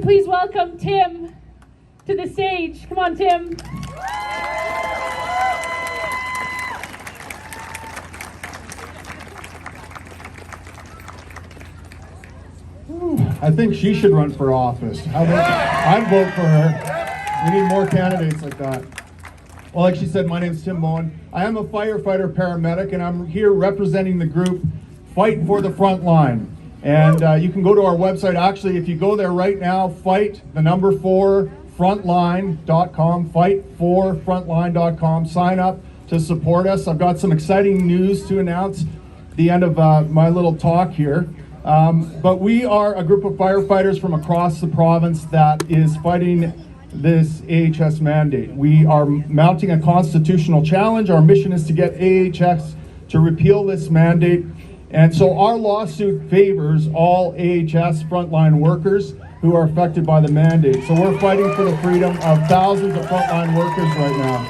please welcome Tim to the stage. Come on, Tim. I think she should run for office. I'd vote for her. We need more candidates like that. Well, like she said, my name is Tim Moen. I am a firefighter paramedic, and I'm here representing the group Fight For The Frontline. And you can go to our website. Actually, if you go there right now, frontline.com, fightforfrontline.com. Sign up to support us. I've got some exciting news to announce at the end of my little talk here. But we are a group of firefighters from across the province that is fighting this AHS mandate. We are mounting a constitutional challenge. Our mission is to get AHS to repeal this mandate. And so our lawsuit favors all AHS frontline workers who are affected by the mandate. So we're fighting for the freedom of thousands of frontline workers right now.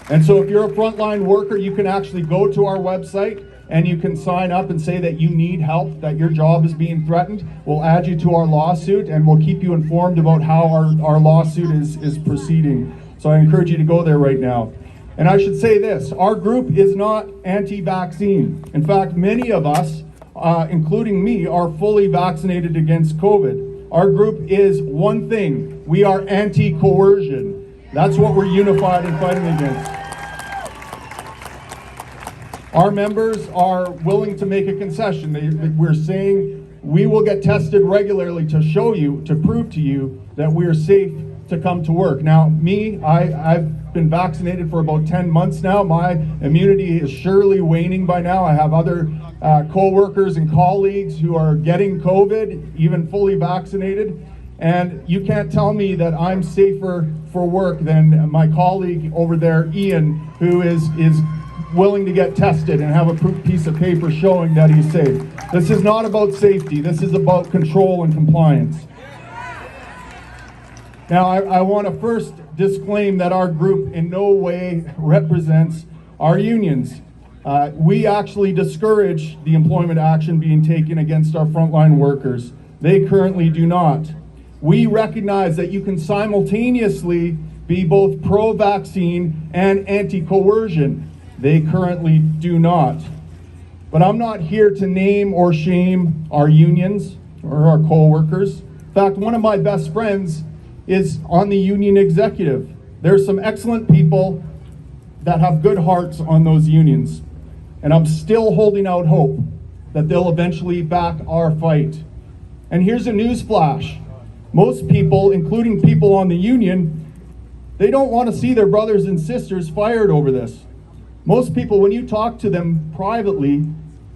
And so if you're a frontline worker, you can actually go to our website and you can sign up and say that you need help, that your job is being threatened. We'll add you to our lawsuit, and we'll keep you informed about how our lawsuit is proceeding. So I encourage you to go there right now. And I should say this, our group is not anti-vaccine. In fact, many of us, including me, are fully vaccinated against COVID. Our group is one thing, we are anti-coercion. That's what we're unified in fighting against. Our members are willing to make a concession. We're saying we will get tested regularly to show you, to prove to you that we are safe to come to work. Now, I've been vaccinated for about 10 months now. My immunity is surely waning by now. I have other co-workers and colleagues who are getting COVID, even fully vaccinated. And you can't tell me that I'm safer for work than my colleague over there, Ian, who is willing to get tested and have a piece of paper showing that he's safe. This is not about safety. This is about control and compliance. Now, I want to first disclaim that our group in no way represents our unions. We actually discourage the employment action being taken against our frontline workers. They currently do not. We recognize that you can simultaneously be both pro-vaccine and anti-coercion. They currently do not. But I'm not here to name or shame our unions or our co-workers. In fact, one of my best friends is on the union executive. There's some excellent people that have good hearts on those unions. And I'm still holding out hope that they'll eventually back our fight. And here's a news flash. Most people, including people on the union, they don't want to see their brothers and sisters fired over this. Most people, when you talk to them privately,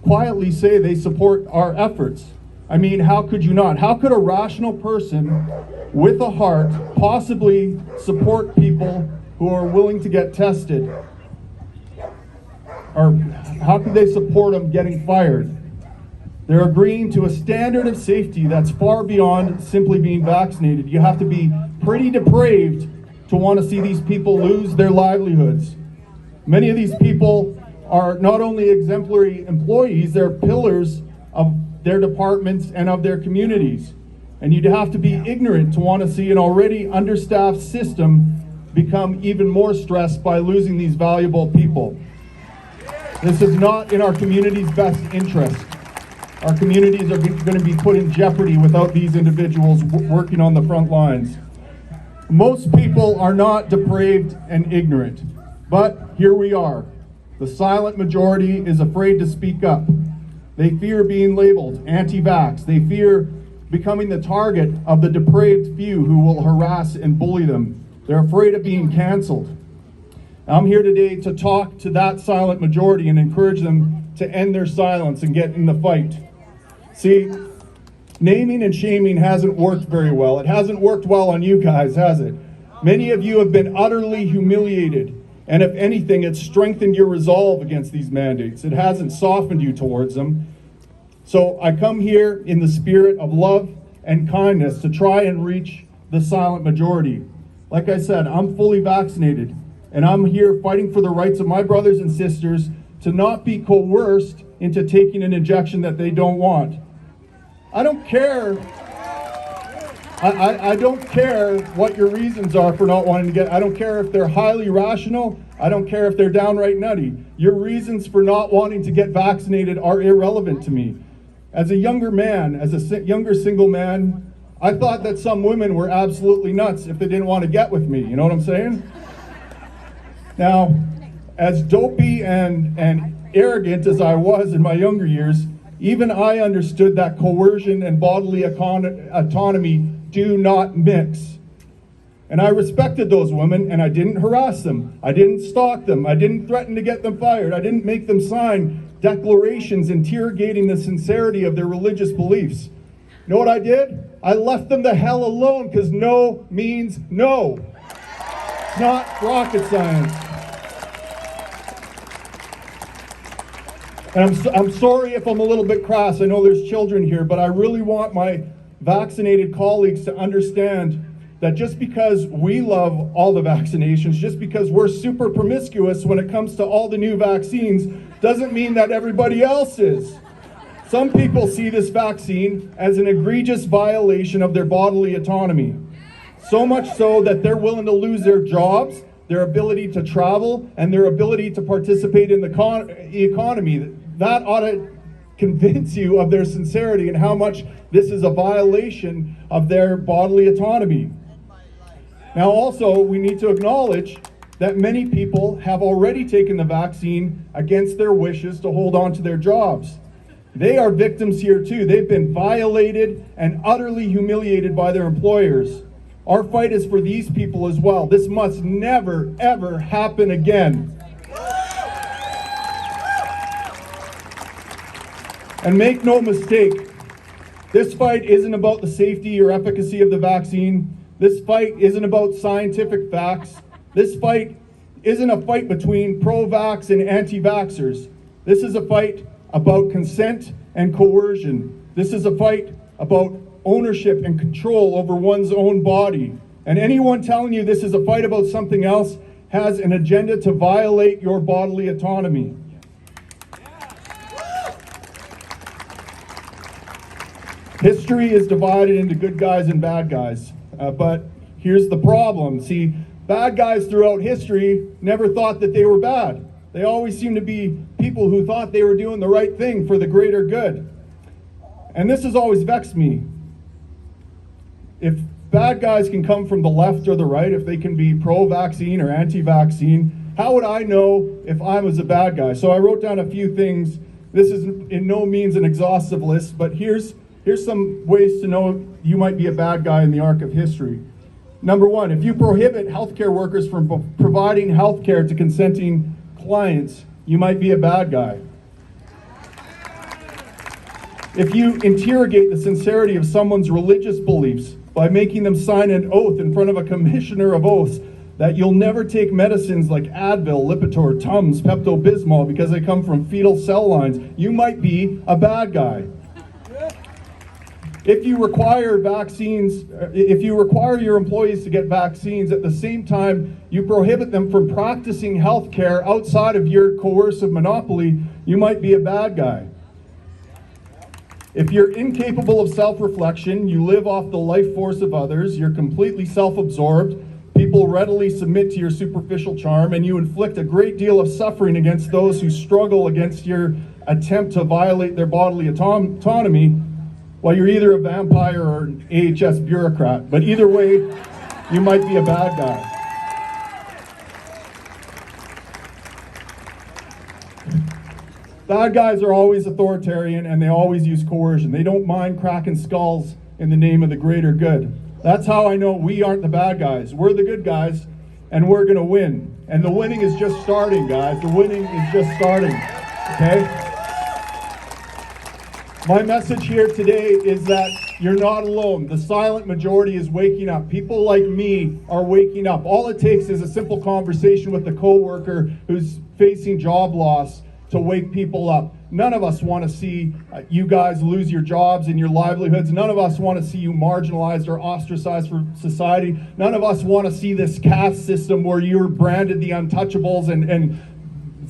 quietly say they support our efforts. I mean, how could you not? How could a rational person with a heart possibly support people who are willing to get tested? Or how could they support them getting fired? They're agreeing to a standard of safety that's far beyond simply being vaccinated. You have to be pretty depraved to want to see these people lose their livelihoods. Many of these people are not only exemplary employees, they're pillars of their departments and of their communities. And you'd have to be ignorant to want to see an already understaffed system become even more stressed by losing these valuable people. This is not in our community's best interest. Our communities are going to be put in jeopardy without these individuals working on the front lines. Most people are not depraved and ignorant. But here we are. The silent majority is afraid to speak up. They fear being labeled anti-vax. They fear becoming the target of the depraved few who will harass and bully them. They're afraid of being canceled. I'm here today to talk to that silent majority and encourage them to end their silence and get in the fight. See, naming and shaming hasn't worked very well. It hasn't worked well on you guys, has it? Many of you have been utterly humiliated. And if anything, it's strengthened your resolve against these mandates. It hasn't softened you towards them. So I come here in the spirit of love and kindness to try and reach the silent majority. Like I said, I'm fully vaccinated, and I'm here fighting for the rights of my brothers and sisters to not be coerced into taking an injection that they don't want. I don't care I don't care what your reasons are for not wanting to get. I don't care if they're highly rational. I don't care if they're downright nutty. Your reasons for not wanting to get vaccinated are irrelevant to me. As a younger man, as a younger single man, I thought that some women were absolutely nuts if they didn't want to get with me. You know what I'm saying? Now, as dopey and arrogant as I was in my younger years, even I understood that coercion and bodily autonomy do not mix. And I respected those women, and I didn't harass them. I didn't stalk them. I didn't threaten to get them fired. I didn't make them sign declarations interrogating the sincerity of their religious beliefs. You know what I did? I left them the hell alone, because no means no. It's not rocket science. And I'm sorry if I'm a little bit crass. I know there's children here, but I really want my vaccinated colleagues to understand that just because we love all the vaccinations, just because we're super promiscuous when it comes to all the new vaccines, doesn't mean that everybody else is. Some people see this vaccine as an egregious violation of their bodily autonomy. So much so that they're willing to lose their jobs, their ability to travel, and their ability to participate in the economy. That ought to convince you of their sincerity and how much this is a violation of their bodily autonomy. Now also, we need to acknowledge that many people have already taken the vaccine against their wishes to hold on to their jobs. They are victims here too. They've been violated and utterly humiliated by their employers. Our fight is for these people as well. This must never, ever happen again. And make no mistake, this fight isn't about the safety or efficacy of the vaccine. This fight isn't about scientific facts. This fight isn't a fight between pro-vax and anti-vaxxers. This is a fight about consent and coercion. This is a fight about ownership and control over one's own body. And anyone telling you this is a fight about something else has an agenda to violate your bodily autonomy. History is divided into good guys and bad guys. But here's the problem. See, bad guys throughout history never thought that they were bad. They always seemed to be people who thought they were doing the right thing for the greater good. And this has always vexed me. If bad guys can come from the left or the right, if they can be pro-vaccine or anti-vaccine, how would I know if I was a bad guy? So I wrote down a few things. This is in no means an exhaustive list, but here's some ways to know you might be a bad guy in the arc of history. Number one, if you prohibit healthcare workers from providing healthcare to consenting clients, you might be a bad guy. If you interrogate the sincerity of someone's religious beliefs by making them sign an oath in front of a commissioner of oaths that you'll never take medicines like Advil, Lipitor, Tums, Pepto-Bismol because they come from fetal cell lines, you might be a bad guy. If you require vaccines, if you require your employees to get vaccines at the same time you prohibit them from practicing healthcare outside of your coercive monopoly, you might be a bad guy. If you're incapable of self-reflection, you live off the life force of others, you're completely self-absorbed, people readily submit to your superficial charm, and you inflict a great deal of suffering against those who struggle against your attempt to violate their bodily autonomy, well, you're either a vampire or an AHS bureaucrat. But either way, you might be a bad guy. Bad guys are always authoritarian and they always use coercion. They don't mind cracking skulls in the name of the greater good. That's how I know we aren't the bad guys. We're the good guys and we're gonna win. And the winning is just starting, guys. The winning is just starting, okay? My message here today is that you're not alone. The silent majority is waking up. People like me are waking up. All it takes is a simple conversation with a coworker who's facing job loss to wake people up. None of us want to see you guys lose your jobs and your livelihoods. None of us want to see you marginalized or ostracized from society. None of us want to see this caste system where you're branded the untouchables and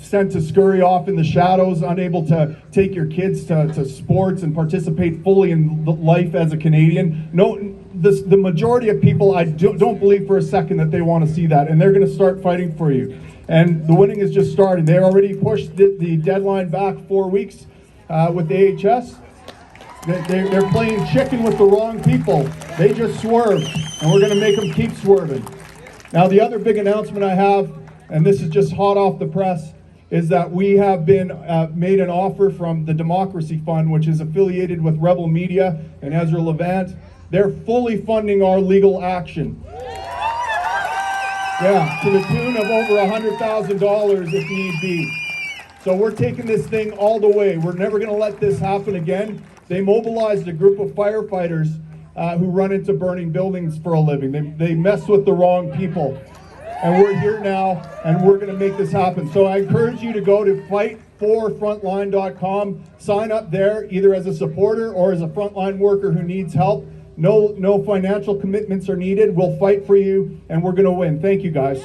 sent to scurry off in the shadows, unable to take your kids to sports and participate fully in life as a Canadian. No, the majority of people, I don't believe for a second that they want to see that, and they're going to start fighting for you. And the winning is just started. They already pushed the deadline back 4 weeks with the AHS. They're playing chicken with the wrong people. They just swerved, and we're going to make them keep swerving. Now, the other big announcement I have, and this is just hot off the press, is that we have been made an offer from the Democracy Fund, which is affiliated with Rebel Media and Ezra Levant. They're fully funding our legal action. Yeah, to the tune of over $100,000 if need be. So we're taking this thing all the way. We're never going to let this happen again. They mobilized a group of firefighters who run into burning buildings for a living. They mess with the wrong people. And we're here now, and we're going to make this happen. So I encourage you to go to fightforfrontline.com. Sign up there, either as a supporter or as a frontline worker who needs help. No financial commitments are needed. We'll fight for you, and we're going to win. Thank you, guys.